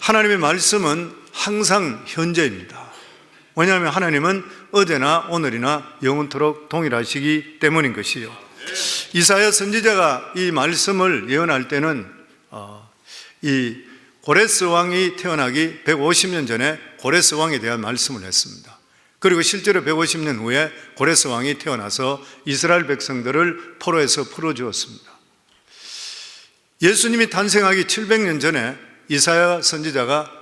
하나님의 말씀은 항상 현재입니다. 왜냐하면 하나님은 어제나 오늘이나 영원토록 동일하시기 때문인 것이요. 이사야 선지자가 이 말씀을 예언할 때는 이 고레스 왕이 태어나기 150년 전에 고레스 왕에 대한 말씀을 했습니다. 그리고 실제로 150년 후에 고레스 왕이 태어나서 이스라엘 백성들을 포로에서 풀어주었습니다. 예수님이 탄생하기 700년 전에 이사야 선지자가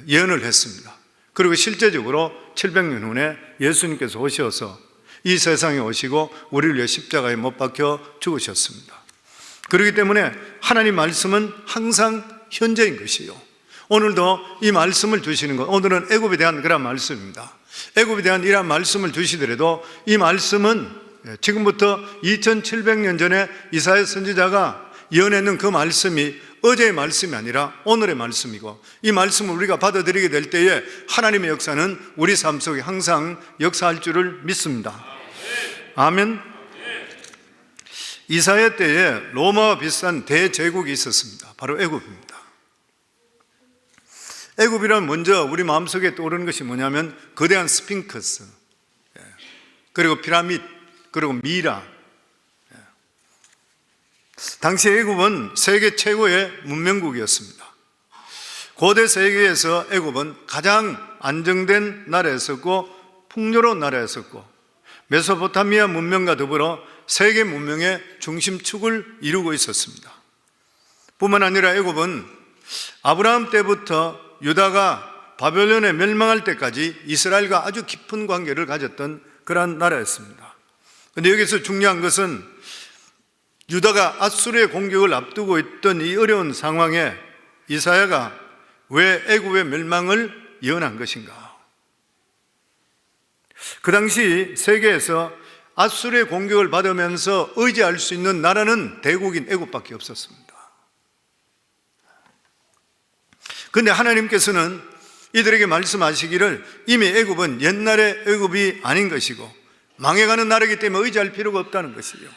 예언을 했습니다. 그리고 실제적으로 700년 후에 예수님께서 오셔서 이 세상에 오시고 우리를 위해 십자가에 못 박혀 죽으셨습니다. 그렇기 때문에 하나님 말씀은 항상 현재인 것이요. 오늘도 이 말씀을 주시는 것, 오늘은 애굽에 대한 그런 말씀입니다. 애굽에 대한 이러한 말씀을 주시더라도 이 말씀은 지금부터 2700년 전에 이사야 선지자가 예언했는 그 말씀이 어제의 말씀이 아니라 오늘의 말씀이고, 이 말씀을 우리가 받아들이게 될 때에 하나님의 역사는 우리 삶 속에 항상 역사할 줄을 믿습니다. 아멘. 이사야 때에 로마와 비슷한 대제국이 있었습니다. 바로 애굽입니다. 애굽이란 먼저 우리 마음속에 떠오르는 것이 뭐냐면 거대한 스핑크스, 그리고 피라미드, 그리고 미라. 당시 애굽은 세계 최고의 문명국이었습니다. 고대 세계에서 애굽은 가장 안정된 나라였었고 풍요로운 나라였었고 메소포타미아 문명과 더불어 세계 문명의 중심축을 이루고 있었습니다. 뿐만 아니라 애굽은 아브라함 때부터 유다가 바벨론에 멸망할 때까지 이스라엘과 아주 깊은 관계를 가졌던 그러한 나라였습니다. 그런데 여기서 중요한 것은 유다가 아수르의 공격을 앞두고 있던 이 어려운 상황에 이사야가 왜 애굽의 멸망을 예언한 것인가? 그 당시 세계에서 아수르의 공격을 받으면서 의지할 수 있는 나라는 대국인 애굽밖에 없었습니다. 그런데 하나님께서는 이들에게 말씀하시기를 이미 애굽은 옛날의 애굽이 아닌 것이고 망해가는 나라이기 때문에 의지할 필요가 없다는 것이요.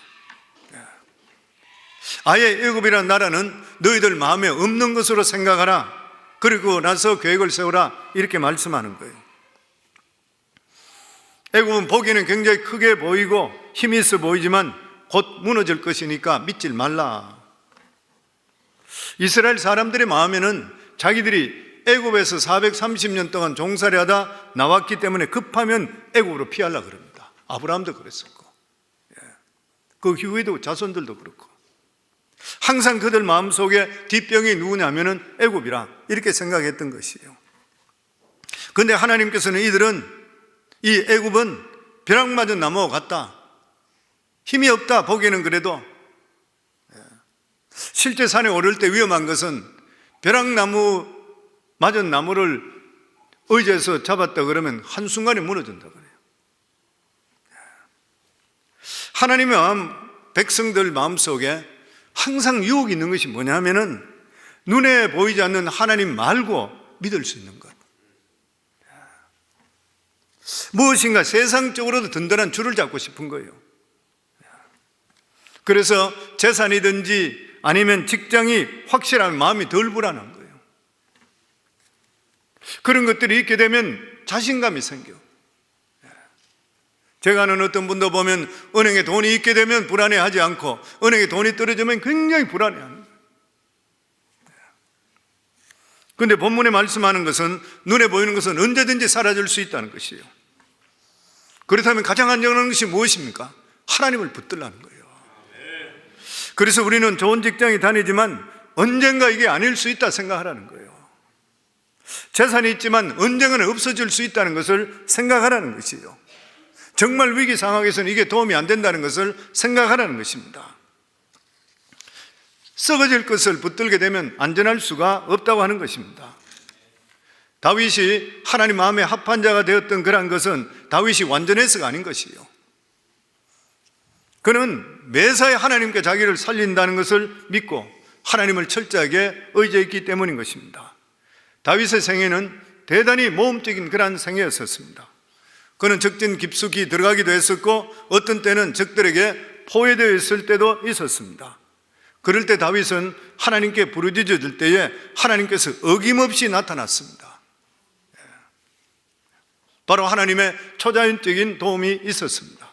아예 애굽이라는 나라는 너희들 마음에 없는 것으로 생각하라. 그리고 나서 계획을 세우라. 이렇게 말씀하는 거예요. 애굽은 보기에는 굉장히 크게 보이고 힘이 있어 보이지만 곧 무너질 것이니까 믿질 말라. 이스라엘 사람들의 마음에는 자기들이 애굽에서 430년 동안 종살이 하다 나왔기 때문에 급하면 애굽으로 피하려고 그럽니다. 아브라함도 그랬었고 그 후에도 자손들도 그렇고 항상 그들 마음속에 뒷병이 누구냐면은 애굽이라 이렇게 생각했던 것이에요. 그런데 하나님께서는 이들은 이 애굽은 벼락맞은 나무와 같다, 힘이 없다 보기에는 그래도 실제 산에 오를 때 위험한 것은 벼락나무 맞은 나무를 의지해서 잡았다 그러면 한순간에 무너진다 그래요. 하나님의 백성들 마음속에 항상 유혹이 있는 것이 뭐냐 하면은 눈에 보이지 않는 하나님 말고 믿을 수 있는 것, 무엇인가 세상적으로도 든든한 줄을 잡고 싶은 거예요. 그래서 재산이든지 아니면 직장이 확실한 마음이 덜 불안한 거예요. 그런 것들이 있게 되면 자신감이 생겨. 제가 아는 어떤 분도 보면 은행에 돈이 있게 되면 불안해하지 않고 은행에 돈이 떨어지면 굉장히 불안해하는 거예요. 그런데 본문에 말씀하는 것은 눈에 보이는 것은 언제든지 사라질 수 있다는 것이에요. 그렇다면 가장 안전한 것이 무엇입니까? 하나님을 붙들라는 거예요. 그래서 우리는 좋은 직장에 다니지만 언젠가 이게 아닐 수 있다 생각하라는 거예요. 재산이 있지만 언젠가는 없어질 수 있다는 것을 생각하라는 것이에요. 정말 위기 상황에서는 이게 도움이 안 된다는 것을 생각하라는 것입니다. 썩어질 것을 붙들게 되면 안전할 수가 없다고 하는 것입니다. 다윗이 하나님 마음에 합한 자가 되었던 그러한 것은 다윗이 완전해서가 아닌 것이에요. 그는 매사에 하나님께 자기를 살린다는 것을 믿고 하나님을 철저하게 의지했기 때문인 것입니다. 다윗의 생애는 대단히 모험적인 그러한 생애였었습니다. 그는 적진 깊숙이 들어가기도 했었고 어떤 때는 적들에게 포위되어 있을 때도 있었습니다. 그럴 때 다윗은 하나님께 부르짖을 때에 하나님께서 어김없이 나타났습니다. 바로 하나님의 초자연적인 도움이 있었습니다.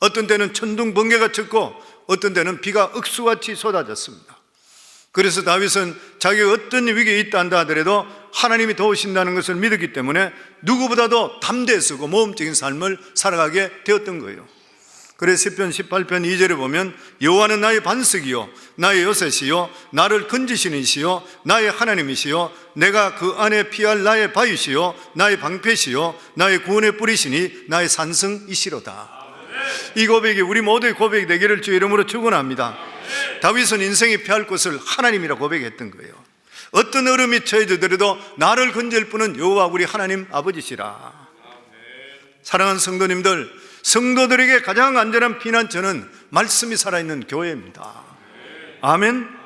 어떤 때는 천둥 번개가 쳤고 어떤 때는 비가 억수같이 쏟아졌습니다. 그래서 다윗은 자기가 어떤 위기에 있다 한다 하더라도 하나님이 도우신다는 것을 믿었기 때문에 누구보다도 담대했고 모험적인 삶을 살아가게 되었던 거예요. 그래서 시편 18편 2절에 보면 여호와는 나의 반석이요 나의 요새시요 나를 건지시는 이시요 나의 하나님이시요 내가 그 안에 피할 나의 바위시요 나의 방패시요 나의 구원의 뿌리시니 나의 산성이시로다. 이 고백이 우리 모두의 고백이 되기를 주의 이름으로 축원합니다. 다윗은 인생이 피할 곳을 하나님이라 고백했던 거예요. 어떤 얼음이 처해지더라도 나를 건질 분은 여호와 우리 하나님 아버지시라. 사랑하는 성도님들, 성도들에게 가장 안전한 피난처는 말씀이 살아있는 교회입니다. 아멘.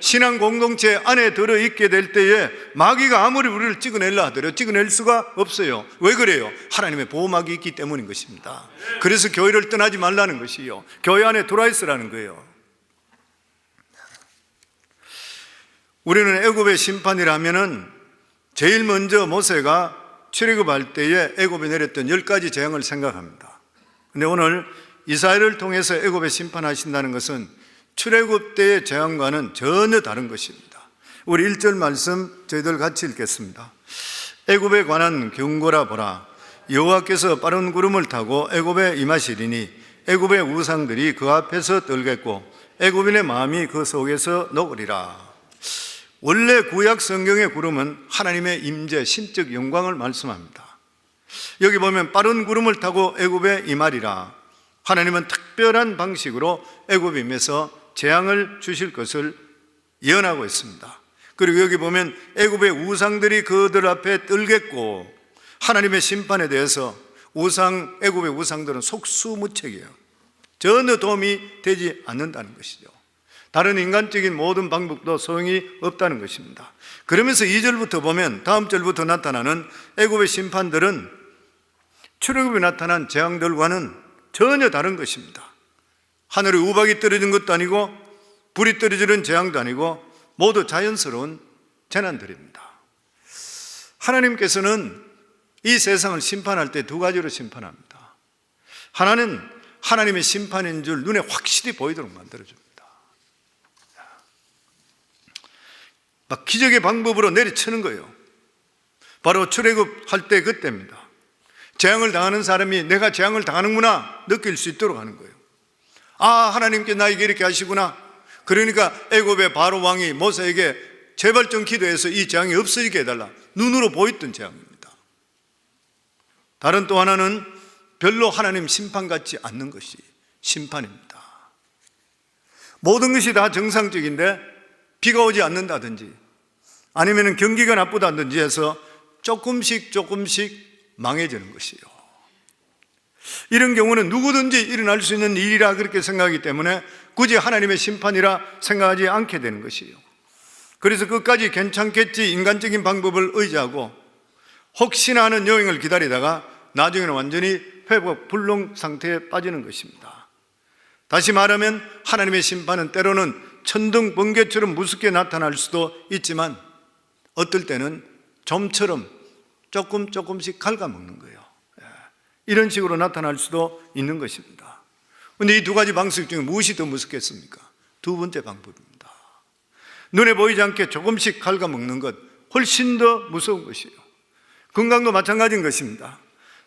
신앙 공동체 안에 들어있게 될 때에 마귀가 아무리 우리를 찍어낼라 하더라도 찍어낼 수가 없어요. 왜 그래요? 하나님의 보호막이 있기 때문인 것입니다. 그래서 교회를 떠나지 말라는 것이요, 교회 안에 들어와 있으라는 거예요. 우리는 애굽의 심판이라면은 제일 먼저 모세가 출애굽할 때에 애굽에 내렸던 10가지 재앙을 생각합니다. 근데 오늘 이스라엘을 통해서 애굽에 심판하신다는 것은 출애굽 때의 재앙과는 전혀 다른 것입니다. 우리 1절 말씀 저희들 같이 읽겠습니다. 애굽에 관한 경고라 보라. 여호와께서 빠른 구름을 타고 애굽에 임하시리니 애굽의 우상들이 그 앞에서 떨겠고 애굽인의 마음이 그 속에서 녹으리라. 원래 구약 성경의 구름은 하나님의 임재, 신적 영광을 말씀합니다. 여기 보면 빠른 구름을 타고 애굽에 임하리라. 하나님은 특별한 방식으로 애굽에 임해서 재앙을 주실 것을 예언하고 있습니다. 그리고 여기 보면 애굽의 우상들이 그들 앞에 떨겠고, 하나님의 심판에 대해서 애굽의 우상들은 속수무책이에요. 전혀 도움이 되지 않는다는 것이죠. 다른 인간적인 모든 방법도 소용이 없다는 것입니다. 그러면서 2절부터 보면 다음 절부터 나타나는 애굽의 심판들은 출애굽에 나타난 재앙들과는 전혀 다른 것입니다. 하늘에 우박이 떨어진 것도 아니고 불이 떨어지는 재앙도 아니고 모두 자연스러운 재난들입니다. 하나님께서는 이 세상을 심판할 때 두 가지로 심판합니다. 하나는 하나님의 심판인 줄 눈에 확실히 보이도록 만들어줍니다. 막 기적의 방법으로 내리치는 거예요. 바로 출애굽할 때 그때입니다. 재앙을 당하는 사람이 내가 재앙을 당하는구나 느낄 수 있도록 하는 거예요. 아, 하나님께 나에게 이렇게 하시구나. 그러니까 애굽의 바로 왕이 모세에게 제발 좀 기도해서 이 재앙이 없어지게 해달라. 눈으로 보였던 재앙입니다. 다른 또 하나는 별로 하나님 심판 같지 않는 것이 심판입니다. 모든 것이 다 정상적인데 비가 오지 않는다든지 아니면 경기가 나쁘다든지 해서 조금씩 망해지는 것이요. 이런 경우는 누구든지 일어날 수 있는 일이라 그렇게 생각하기 때문에 굳이 하나님의 심판이라 생각하지 않게 되는 것이요. 그래서 끝까지 괜찮겠지 인간적인 방법을 의지하고 혹시나 하는 여행을 기다리다가 나중에는 완전히 회복 불능 상태에 빠지는 것입니다. 다시 말하면 하나님의 심판은 때로는 천둥 번개처럼 무섭게 나타날 수도 있지만 어떨 때는 좀처럼 조금씩 갉아먹는 거예요. 이런 식으로 나타날 수도 있는 것입니다. 그런데 이 두 가지 방식 중에 무엇이 더 무섭겠습니까? 두 번째 방법입니다. 눈에 보이지 않게 조금씩 갉아먹는 것, 훨씬 더 무서운 것이에요. 건강도 마찬가지인 것입니다.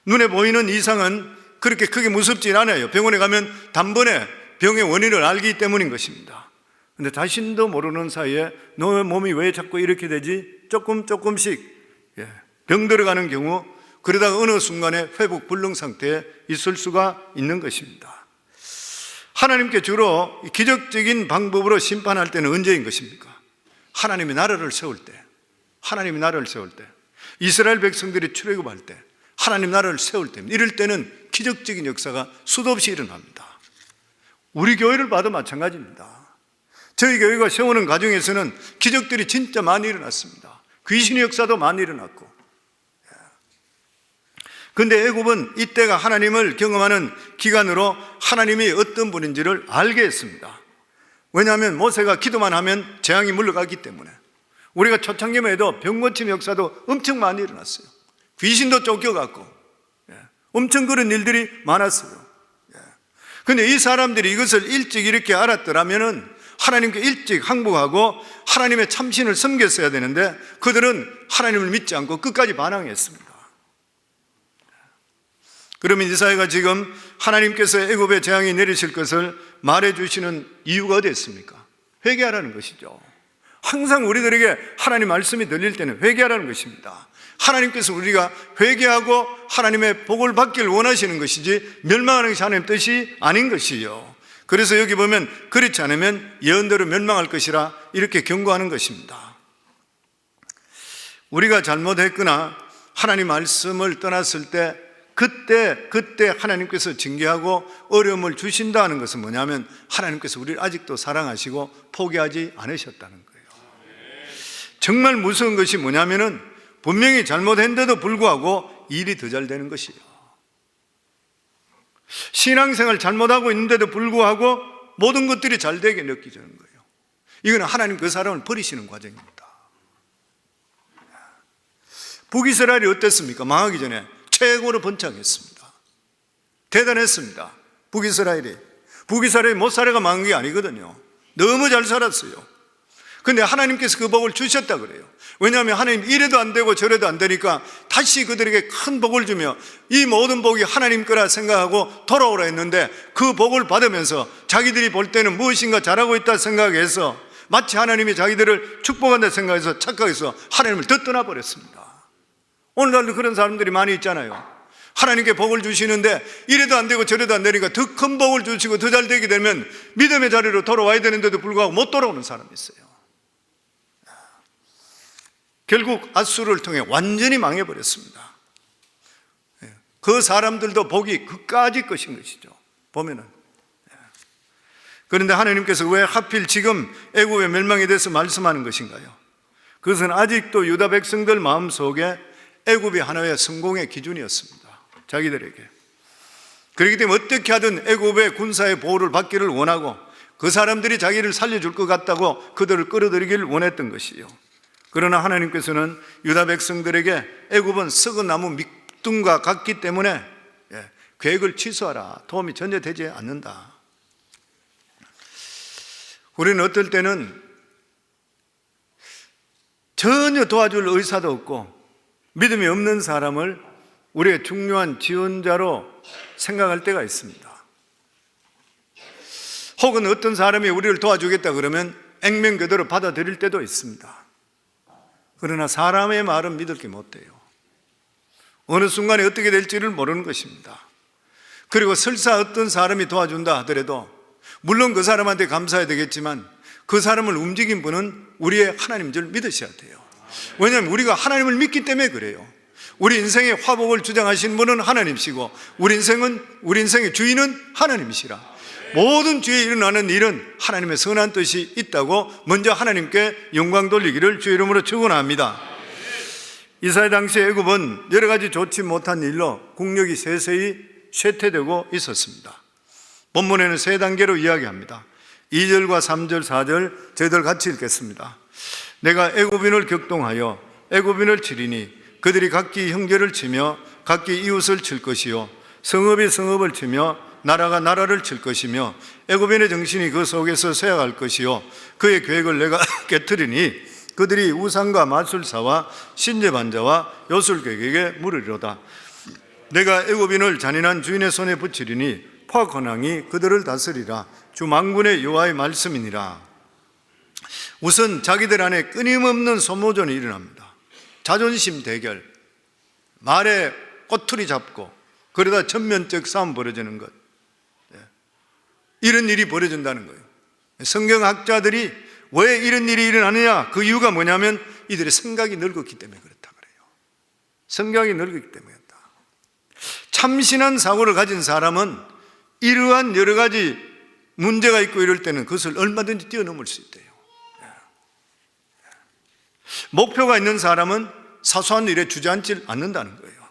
눈에 보이는 이상은 그렇게 크게 무섭진 않아요. 병원에 가면 단번에 병의 원인을 알기 때문인 것입니다. 그런데 자신도 모르는 사이에 너의 몸이 왜 자꾸 이렇게 되지? 조금씩 병 들어가는 경우, 그러다가 어느 순간에 회복 불능 상태에 있을 수가 있는 것입니다. 하나님께 주로 기적적인 방법으로 심판할 때는 언제인 것입니까? 하나님이 나라를 세울 때, 이스라엘 백성들이 출애굽할 때, 하나님 나라를 세울 때입니다. 이럴 때는 기적적인 역사가 수도 없이 일어납니다. 우리 교회를 봐도 마찬가지입니다. 저희 교회가 세우는 과정에서는 기적들이 진짜 많이 일어났습니다. 귀신의 역사도 많이 일어났고. 그런데 애굽은 이때가 하나님을 경험하는 기간으로 하나님이 어떤 분인지를 알게 했습니다. 왜냐하면 모세가 기도만 하면 재앙이 물러가기 때문에. 우리가 초창기만 해도 병고침 역사도 엄청 많이 일어났어요. 귀신도 쫓겨갔고 엄청 그런 일들이 많았어요. 그런데 이 사람들이 이것을 일찍 이렇게 알았더라면 하나님께 일찍 항복하고 하나님의 참신을 섬겼어야 되는데 그들은 하나님을 믿지 않고 끝까지 반항했습니다. 그러면 이사야가 지금 하나님께서 애굽에 재앙이 내리실 것을 말해주시는 이유가 어디 있습니까? 회개하라는 것이죠. 항상 우리들에게 하나님 말씀이 들릴 때는 회개하라는 것입니다. 하나님께서 우리가 회개하고 하나님의 복을 받기를 원하시는 것이지 멸망하는 것이 하나님의 뜻이 아닌 것이요. 그래서 여기 보면 그렇지 않으면 예언대로 멸망할 것이라 이렇게 경고하는 것입니다. 우리가 잘못했거나 하나님 말씀을 떠났을 때 그때 하나님께서 징계하고 어려움을 주신다는 것은 뭐냐면 하나님께서 우리를 아직도 사랑하시고 포기하지 않으셨다는 거예요. 정말 무서운 것이 뭐냐면은 분명히 잘못했는데도 불구하고 일이 더 잘 되는 것이에요. 신앙생활 잘못하고 있는데도 불구하고 모든 것들이 잘 되게 느껴지는 거예요. 이거는 하나님 그 사람을 버리시는 과정입니다. 북이스라엘이 어땠습니까? 망하기 전에 최고로 번창했습니다. 대단했습니다. 북이스라엘이 못 살아가 망한 게 아니거든요. 너무 잘 살았어요. 근데 하나님께서 그 복을 주셨다 그래요. 왜냐하면 하나님 이래도 안 되고 저래도 안 되니까 다시 그들에게 큰 복을 주며 이 모든 복이 하나님 거라 생각하고 돌아오라 했는데 그 복을 받으면서 자기들이 볼 때는 무엇인가 잘하고 있다 생각해서 마치 하나님이 자기들을 축복한다 생각해서 착각해서 하나님을 더 떠나버렸습니다. 오늘날도 그런 사람들이 많이 있잖아요. 하나님께 복을 주시는데 이래도 안 되고 저래도 안 되니까 더 큰 복을 주시고 더 잘 되게 되면 믿음의 자리로 돌아와야 되는데도 불구하고 못 돌아오는 사람이 있어요. 결국 앗수르를 통해 완전히 망해버렸습니다. 그 사람들도 복이 그까지 것인 것이죠. 보면은. 그런데 하나님께서 왜 하필 지금 애굽의 멸망에 대해서 말씀하는 것인가요? 그것은 아직도 유다 백성들 마음속에 애굽이 하나의 성공의 기준이었습니다. 자기들에게. 그렇기 때문에 어떻게 하든 애굽의 군사의 보호를 받기를 원하고 그 사람들이 자기를 살려줄 것 같다고 그들을 끌어들이기를 원했던 것이요. 그러나 하나님께서는 유다 백성들에게 애굽은 썩은 나무 밑둥과 같기 때문에 계획을 취소하라. 도움이 전혀 되지 않는다. 우리는 어떨 때는 전혀 도와줄 의사도 없고 믿음이 없는 사람을 우리의 중요한 지원자로 생각할 때가 있습니다. 혹은 어떤 사람이 우리를 도와주겠다 그러면 액면 그대로 받아들일 때도 있습니다. 그러나 사람의 말은 믿을 게 못 돼요. 어느 순간에 어떻게 될지를 모르는 것입니다. 그리고 설사 어떤 사람이 도와준다 하더라도 물론 그 사람한테 감사해야 되겠지만 그 사람을 움직인 분은 우리의 하나님인 줄 믿으셔야 돼요. 왜냐하면 우리가 하나님을 믿기 때문에 그래요. 우리 인생의 화복을 주장하신 분은 하나님이시고 우리 인생의 주인은 하나님이시라. 모든 주에 일어나는 일은 하나님의 선한 뜻이 있다고 먼저 하나님께 영광 돌리기를 주의 이름으로 축원합니다. 이사야 당시 애굽은 여러 가지 좋지 못한 일로 국력이 세세히 쇠퇴되고 있었습니다. 본문에는 세 단계로 이야기합니다. 2절과 3절, 4절 저희들 같이 읽겠습니다. 내가 애굽인을 격동하여 애굽인을 치리니 그들이 각기 형제를 치며 각기 이웃을 칠 것이요 성읍이 성읍을 치며 나라가 나라를 칠 것이며 애굽인의 정신이 그 속에서 쇠약할 것이요 그의 계획을 내가 깨트리니 그들이 우상과 마술사와 신재반자와 요술객에게 물으리로다. 내가 애굽인을 잔인한 주인의 손에 붙이리니 포악헌왕이 그들을 다스리라. 주 만군의 여호와의 말씀이니라. 우선 자기들 안에 끊임없는 소모전이 일어납니다. 자존심 대결, 말에 꼬투리 잡고 그러다 전면적 싸움 벌어지는 것, 이런 일이 벌어진다는 거예요. 성경학자들이 왜 이런 일이 일어나느냐, 그 이유가 뭐냐면 이들의 생각이 늙었기 때문에 그렇다 그래요. 생각이 늙었기 때문에 그렇다. 참신한 사고를 가진 사람은 이러한 여러 가지 문제가 있고 이럴 때는 그것을 얼마든지 뛰어넘을 수 있대요. 목표가 있는 사람은 사소한 일에 주저앉지 않는다는 거예요.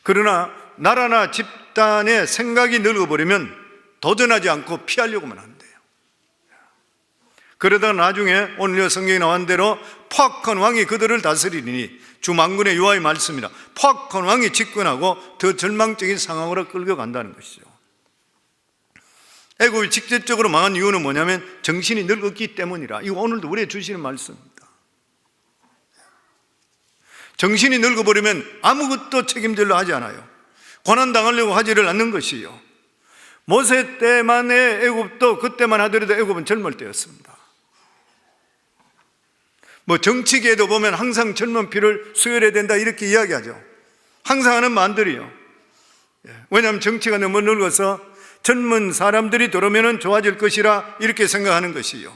그러나 나라나 집단의 생각이 늙어버리면 도전하지 않고 피하려고만 한대요. 그러다 나중에 오늘 성경에 나온 대로 포악한 왕이 그들을 다스리니, 주 만군의 여호와의 말씀이라, 포악한 왕이 집권하고 더 절망적인 상황으로 끌려간다는 것이죠. 애굽이 직접적으로 망한 이유는 뭐냐면 정신이 늙었기 때문이라. 이거 오늘도 우리에게 주시는 말씀입니다. 정신이 늙어버리면 아무것도 책임질러 하지 않아요. 고난당하려고 하지를 않는 것이요. 모세 때만의 애굽도 그때만 하더라도 애굽은 젊을 때였습니다. 뭐 정치계에도 보면 항상 젊은 피를 수혈해야 된다 이렇게 이야기하죠. 항상 하는 말들이요. 왜냐하면 정치가 너무 늙어서 젊은 사람들이 들어오면 좋아질 것이라 이렇게 생각하는 것이요.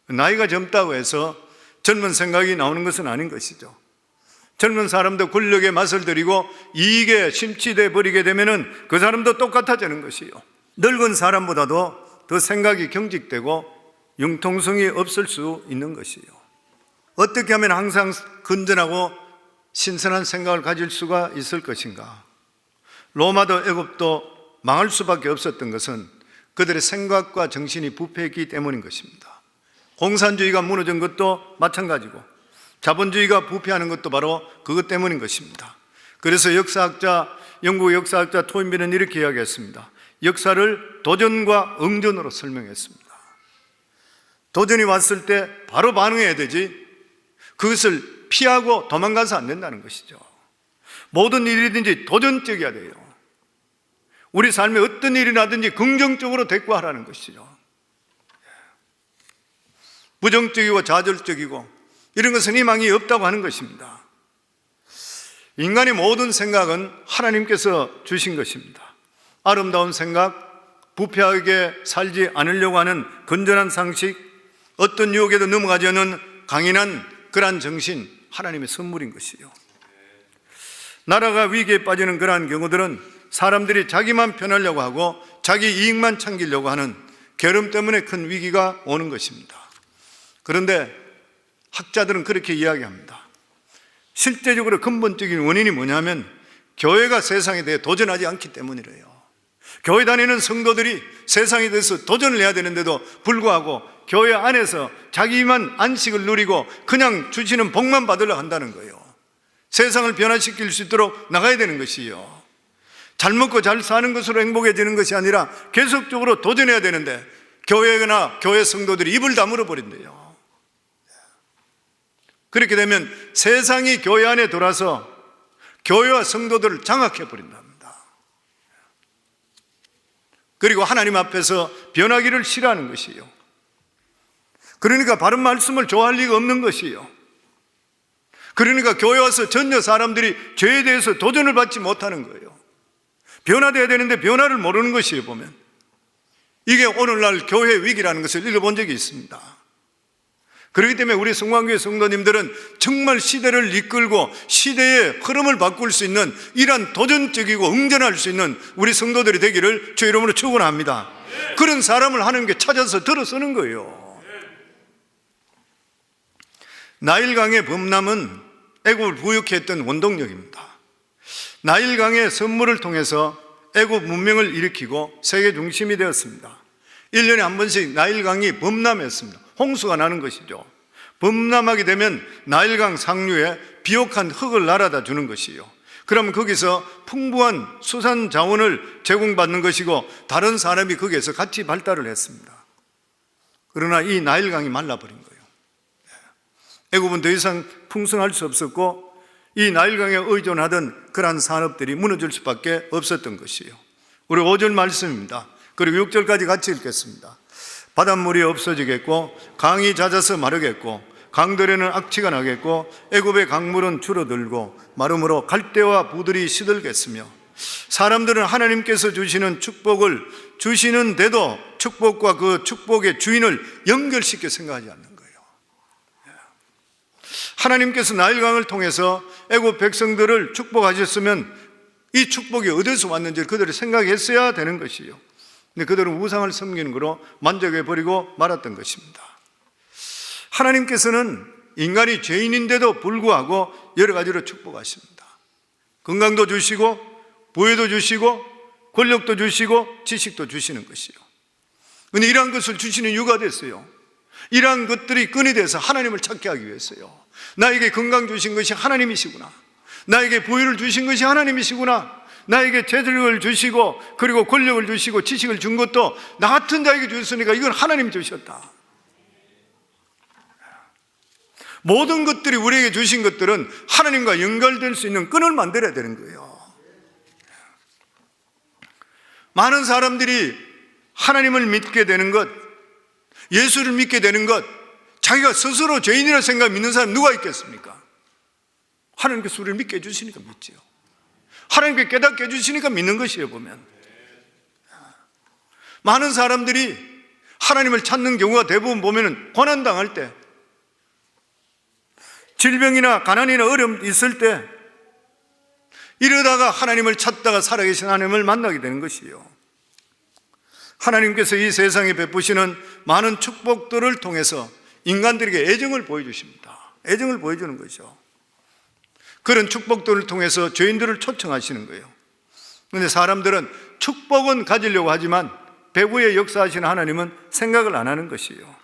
나이가 젊다고 해서 젊은 생각이 나오는 것은 아닌 것이죠. 젊은 사람도 권력의 맛을 들이고 이익에 심취돼 버리게 되면 그 사람도 똑같아지는 것이요. 늙은 사람보다도 더 생각이 경직되고 융통성이 없을 수 있는 것이요. 어떻게 하면 항상 건전하고 신선한 생각을 가질 수가 있을 것인가? 로마도 애굽도 망할 수밖에 없었던 것은 그들의 생각과 정신이 부패했기 때문인 것입니다. 공산주의가 무너진 것도 마찬가지고 자본주의가 부패하는 것도 바로 그것 때문인 것입니다. 그래서 영국 역사학자 토인비는 이렇게 이야기했습니다. 역사를 도전과 응전으로 설명했습니다. 도전이 왔을 때 바로 반응해야 되지 그것을 피하고 도망가서 안 된다는 것이죠. 모든 일이든지 도전적이어야 돼요. 우리 삶에 어떤 일이 나든지 긍정적으로 대꾸하라는 것이죠. 부정적이고 좌절적이고 이런 것은 희망이 없다고 하는 것입니다. 인간의 모든 생각은 하나님께서 주신 것입니다. 아름다운 생각, 부패하게 살지 않으려고 하는 건전한 상식, 어떤 유혹에도 넘어가지 않는 강인한 그러한 정신, 하나님의 선물인 것이요. 나라가 위기에 빠지는 그러한 경우들은 사람들이 자기만 편하려고 하고 자기 이익만 챙기려고 하는 게으름 때문에 큰 위기가 오는 것입니다. 그런데 학자들은 그렇게 이야기합니다. 실제적으로 근본적인 원인이 뭐냐면 교회가 세상에 대해 도전하지 않기 때문이래요. 교회 다니는 성도들이 세상에 대해서 도전을 해야 되는데도 불구하고 교회 안에서 자기만 안식을 누리고 그냥 주시는 복만 받으려 한다는 거예요. 세상을 변화시킬 수 있도록 나가야 되는 것이요. 잘 먹고 잘 사는 것으로 행복해지는 것이 아니라 계속적으로 도전해야 되는데 교회나 교회 성도들이 입을 다물어 버린대요. 그렇게 되면 세상이 교회 안에 들어와서 교회와 성도들을 장악해 버린답니다. 그리고 하나님 앞에서 변하기를 싫어하는 것이요. 그러니까 바른 말씀을 좋아할 리가 없는 것이요. 그러니까 교회 와서 전혀 사람들이 죄에 대해서 도전을 받지 못하는 거예요. 변화되어야 되는데 변화를 모르는 것이에요. 보면 이게 오늘날 교회 위기라는 것을 읽어본 적이 있습니다. 그렇기 때문에 우리 성광교회 성도님들은 정말 시대를 이끌고 시대의 흐름을 바꿀 수 있는 이러한 도전적이고 응전할 수 있는 우리 성도들이 되기를 주 이름으로 축원합니다. 그런 사람을 하나님께 찾아서 들어서는 거예요. 나일강의 범람은 애굽을 부유케 했던 원동력입니다. 나일강의 선물을 통해서 애굽 문명을 일으키고 세계 중심이 되었습니다. 1년에 한 번씩 나일강이 범람했습니다. 홍수가 나는 것이죠. 범람하게 되면 나일강 상류에 비옥한 흙을 날아다 주는 것이요. 그러면 거기서 풍부한 수산 자원을 제공받는 것이고 다른 사람이 거기에서 같이 발달을 했습니다. 그러나 이 나일강이 말라버린 거예요. 애굽은 더 이상 풍성할 수 없었고 이 나일강에 의존하던 그러한 산업들이 무너질 수밖에 없었던 것이에요. 우리 5절 말씀입니다. 그리고 6절까지 같이 읽겠습니다. 바닷물이 없어지겠고 강이 잦아서 마르겠고 강들에는 악취가 나겠고 애굽의 강물은 줄어들고 마름으로 갈대와 부들이 시들겠으며 사람들은 하나님께서 주시는 축복을 주시는데도 축복과 그 축복의 주인을 연결시켜 생각하지 않는 거예요. 하나님께서 나일강을 통해서 애굽 백성들을 축복하셨으면 이 축복이 어디서 왔는지 그들이 생각했어야 되는 것이에요. 근데 그들은 우상을 섬기는 거로 만족해버리고 말았던 것입니다. 하나님께서는 인간이 죄인인데도 불구하고 여러 가지로 축복하십니다. 건강도 주시고 부여도 주시고 권력도 주시고 지식도 주시는 것이요. 그런데 이러한 것을 주시는 이유가 됐어요. 이러한 것들이 끈이 돼서 하나님을 찾게 하기 위해서요. 나에게 건강 주신 것이 하나님이시구나. 나에게 부유를 주신 것이 하나님이시구나. 나에게 재능을 주시고 그리고 권력을 주시고 지식을 준 것도 나 같은 자에게 주셨으니까 이건 하나님이 주셨다. 모든 것들이 우리에게 주신 것들은 하나님과 연결될 수 있는 끈을 만들어야 되는 거예요. 많은 사람들이 하나님을 믿게 되는 것, 예수를 믿게 되는 것, 자기가 스스로 죄인이라 생각 믿는 사람 누가 있겠습니까? 하나님께서 우리를 믿게 해주시니까 믿지요. 하나님께 깨닫게 해주시니까 믿는 것이에요. 보면 많은 사람들이 하나님을 찾는 경우가 대부분 보면 고난당할 때, 질병이나 가난이나 어려움 있을 때, 이러다가 하나님을 찾다가 살아계신 하나님을 만나게 되는 것이요. 하나님께서 이 세상에 베푸시는 많은 축복들을 통해서 인간들에게 애정을 보여주십니다. 애정을 보여주는 거죠. 그런 축복들을 통해서 죄인들을 초청하시는 거예요. 그런데 사람들은 축복은 가지려고 하지만 배후에 역사하시는 하나님은 생각을 안 하는 것이에요.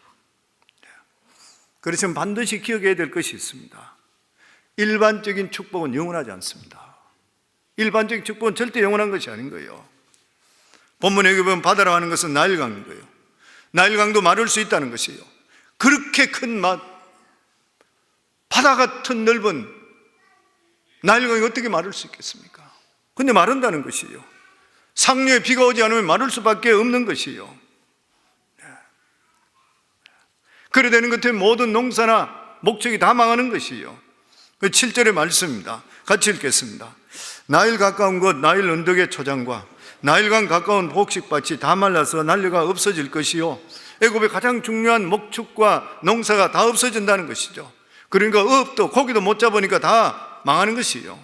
그래서 반드시 기억해야 될 것이 있습니다. 일반적인 축복은 영원하지 않습니다. 일반적인 축복은 절대 영원한 것이 아닌 거예요. 본문에 보면 바다라고 하는 것은 나일강인 거예요. 나일강도 마를 수 있다는 것이에요. 그렇게 큰 바다 같은 넓은 나일강이 어떻게 마를 수 있겠습니까? 근데 마른다는 것이에요. 상류에 비가 오지 않으면 마를 수밖에 없는 것이에요. 그래 되는 것 때문에 모든 농사나 목적이 다 망하는 것이에요. 7절의 말씀입니다. 같이 읽겠습니다. 나일 가까운 곳 나일 언덕의 초장과 나일강 가까운 복식밭이 다 말라서 난리가 없어질 것이요, 애굽의 가장 중요한 목축과 농사가 다 없어진다는 것이죠. 그러니까 업도 고기도 못 잡으니까 다 망하는 것이에요.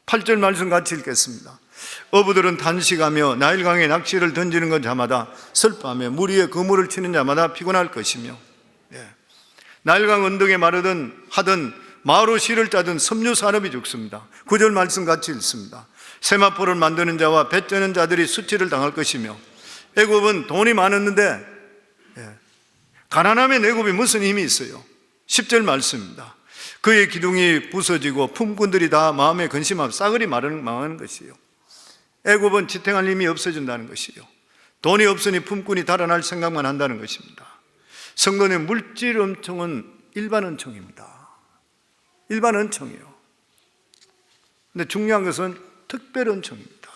8절 말씀 같이 읽겠습니다. 어부들은 단식하며 나일강에 낚시를 던지는 건 자마다 슬퍼하며 물 위에 그물을 치는 자마다 피곤할 것이며, 나일강 언덕에 마르든 하든 마루 실을 짜든 섬유 산업이 죽습니다. 9절 말씀 같이 읽습니다. 세마포를 만드는 자와 배 째는 자들이 수치를 당할 것이며, 애굽은 돈이 많았는데 가난함에 애굽이 무슨 힘이 있어요? 10절 말씀입니다. 그의 기둥이 부서지고 품꾼들이 다 마음에 근심하며 싸그리 망하는 것이에요. 애굽은 지탱할 힘이 없어진다는 것이에요. 돈이 없으니 품꾼이 달아날 생각만 한다는 것입니다. 성도의 물질 은총은 일반 은총입니다. 일반 은총이에요. 근데 중요한 것은 특별 은총입니다.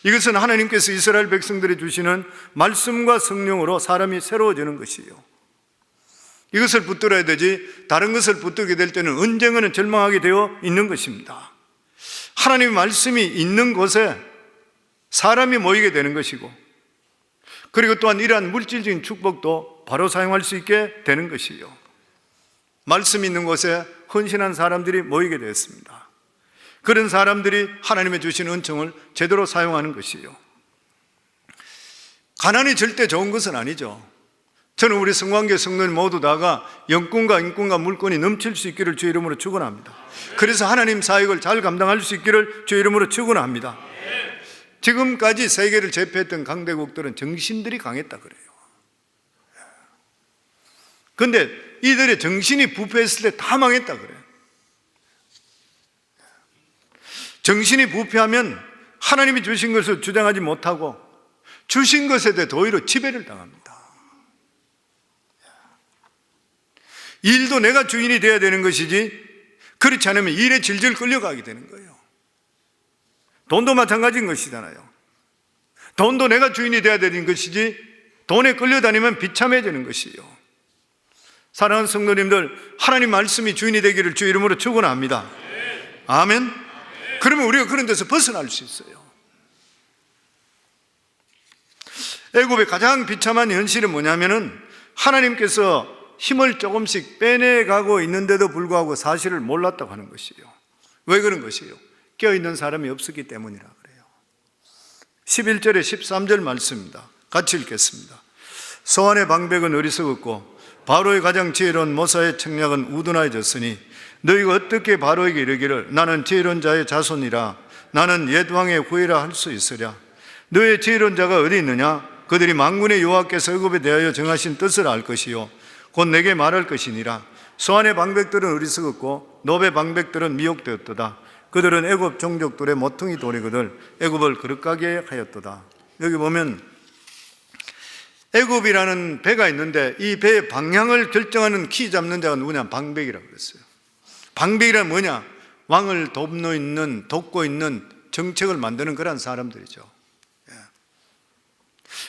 이것은 하나님께서 이스라엘 백성들이 주시는 말씀과 성령으로 사람이 새로워지는 것이에요. 이것을 붙들어야 되지, 다른 것을 붙들게 될 때는 언젠가는 절망하게 되어 있는 것입니다. 하나님의 말씀이 있는 곳에 사람이 모이게 되는 것이고, 그리고 또한 이러한 물질적인 축복도 바로 사용할 수 있게 되는 것이에요. 말씀이 있는 곳에 헌신한 사람들이 모이게 되었습니다. 그런 사람들이 하나님의 주신 은총을 제대로 사용하는 것이에요. 가난이 절대 좋은 것은 아니죠. 저는 우리 성관계 성도님 모두 다가 영권과 인권과 물권이 넘칠 수 있기를 주의 이름으로 축원합니다. 그래서 하나님 사역을 잘 감당할 수 있기를 주의 이름으로 축원합니다. 지금까지 세계를 제패했던 강대국들은 정신들이 강했다 그래요. 그런데 이들의 정신이 부패했을 때 다 망했다 그래요. 정신이 부패하면 하나님이 주신 것을 주장하지 못하고 주신 것에 대해 오히려 지배를 당합니다. 일도 내가 주인이 되어야 되는 것이지, 그렇지 않으면 일에 질질 끌려가게 되는 거예요. 돈도 마찬가지인 것이잖아요. 돈도 내가 주인이 되어야 되는 것이지 돈에 끌려다니면 비참해지는 것이에요. 사랑하는 성도님들, 하나님 말씀이 주인이 되기를 주의 이름으로 축원합니다. 아멘. 그러면 우리가 그런 데서 벗어날 수 있어요. 애굽의 가장 비참한 현실은 뭐냐면은 하나님께서 힘을 조금씩 빼내가고 있는데도 불구하고 사실을 몰랐다고 하는 것이에요. 왜 그런 것이에요? 껴있는 사람이 없었기 때문이라 그래요. 11절에 13절 말씀입니다. 같이 읽겠습니다. 서안의 방백은 어리석었고 바로의 가장 지혜로운 모사의 책략은 우둔하여졌으니 너희가 어떻게 바로에게 이르기를 나는 지혜로운 자의 자손이라 나는 옛 왕의 후예라 할 수 있으랴. 너의 지혜로운 자가 어디 있느냐? 그들이 만군의 여호와께서 애굽에 대하여 정하신 뜻을 알 것이요 곧 내게 말할 것이니라. 소안의 방백들은 어리석었고 노베 방백들은 미혹되었도다. 그들은 애굽 종족들의 모퉁이 돌이거늘 애굽을 그릇가게 하였도다. 여기 보면 애굽이라는 배가 있는데 이 배의 방향을 결정하는 키 잡는 자가 누구냐? 방백이라고 그랬어요. 방백이란 뭐냐? 왕을 돕고 있는 정책을 만드는 그런 사람들이죠.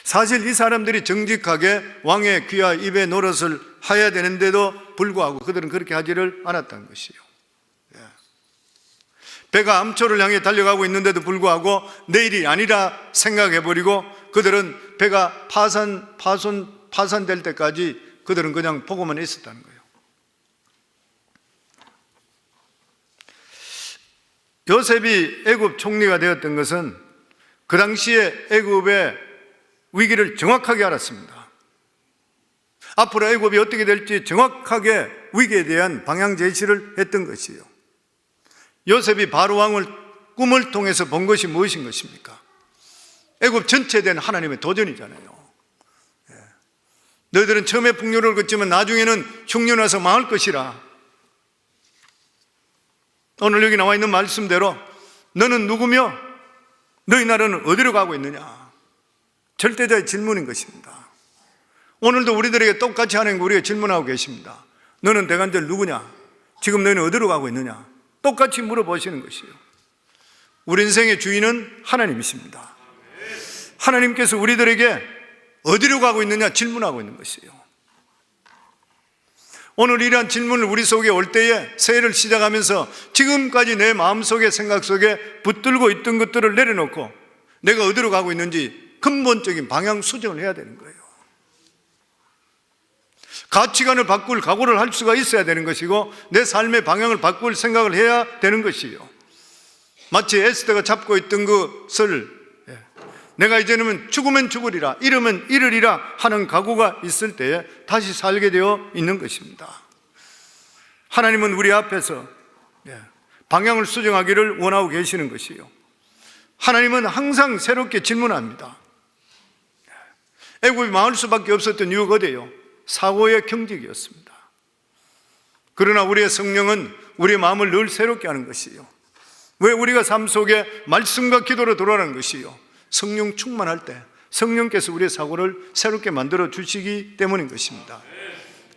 사실 이 사람들이 정직하게 왕의 귀와 입의 노릇을 해야 되는데도 불구하고 그들은 그렇게 하지를 않았다는 것이요. 배가 암초를 향해 달려가고 있는데도 불구하고 내일이 아니라 생각해버리고 그들은 배가 파손될 때까지 그들은 그냥 보고만 있었다는 거예요. 요셉이 애굽 총리가 되었던 것은 그 당시에 애굽의 위기를 정확하게 알았습니다. 앞으로 애굽이 어떻게 될지 정확하게 위기에 대한 방향 제시를 했던 것이에요. 요셉이 바로 왕을 꿈을 통해서 본 것이 무엇인 것입니까? 애굽 전체에 대한 하나님의 도전이잖아요. 너희들은 처음에 풍요를 걷지만 나중에는 흉년 와서 망할 것이라. 오늘 여기 나와 있는 말씀대로 너는 누구며 너희 나라는 어디로 가고 있느냐? 절대자의 질문인 것입니다. 오늘도 우리들에게 똑같이 하나님과 우리가 질문하고 계십니다. 너는 대간절 누구냐? 지금 너희는 어디로 가고 있느냐? 똑같이 물어보시는 것이에요. 우리 인생의 주인은 하나님이십니다. 하나님께서 우리들에게 어디로 가고 있느냐 질문하고 있는 것이에요. 오늘 이러한 질문을 우리 속에 올 때에 새해를 시작하면서 지금까지 내 마음속에 생각 속에 붙들고 있던 것들을 내려놓고 내가 어디로 가고 있는지 근본적인 방향 수정을 해야 되는 거예요. 가치관을 바꿀 각오를 할 수가 있어야 되는 것이고 내 삶의 방향을 바꿀 생각을 해야 되는 것이에요. 마치 에스더가 잡고 있던 것을 내가 이제는 죽으면 죽으리라, 이러면 이르리라 하는 각오가 있을 때에 다시 살게 되어 있는 것입니다. 하나님은 우리 앞에서 방향을 수정하기를 원하고 계시는 것이에요. 하나님은 항상 새롭게 질문합니다. 애굽이 망할 수밖에 없었던 이유가 어디예요? 사고의 경직이었습니다. 그러나 우리의 성령은 우리의 마음을 늘 새롭게 하는 것이에요. 왜 우리가 삶 속에 말씀과 기도로 돌아가는 것이에요? 성령 충만할 때 성령께서 우리의 사고를 새롭게 만들어 주시기 때문인 것입니다.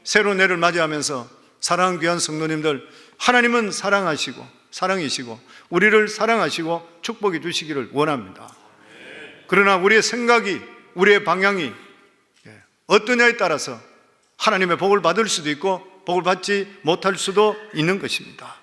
새로운 해를 맞이하면서 사랑하는 귀한 성도님들, 하나님은 사랑이시고 우리를 사랑하시고 축복해 주시기를 원합니다. 그러나 우리의 생각이, 우리의 방향이 어떠냐에 따라서 하나님의 복을 받을 수도 있고 복을 받지 못할 수도 있는 것입니다.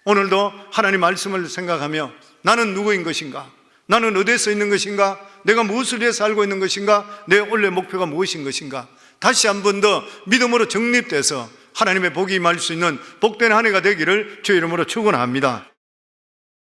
오늘도 하나님 말씀을 생각하며 나는 누구인 것인가? 나는 어디에 서 있는 것인가? 내가 무엇을 위해 살고 있는 것인가? 내 원래 목표가 무엇인 것인가? 다시 한 번 더 믿음으로 정립돼서 하나님의 복이 임할 수 있는 복된 한 해가 되기를 주의 이름으로 축원합니다.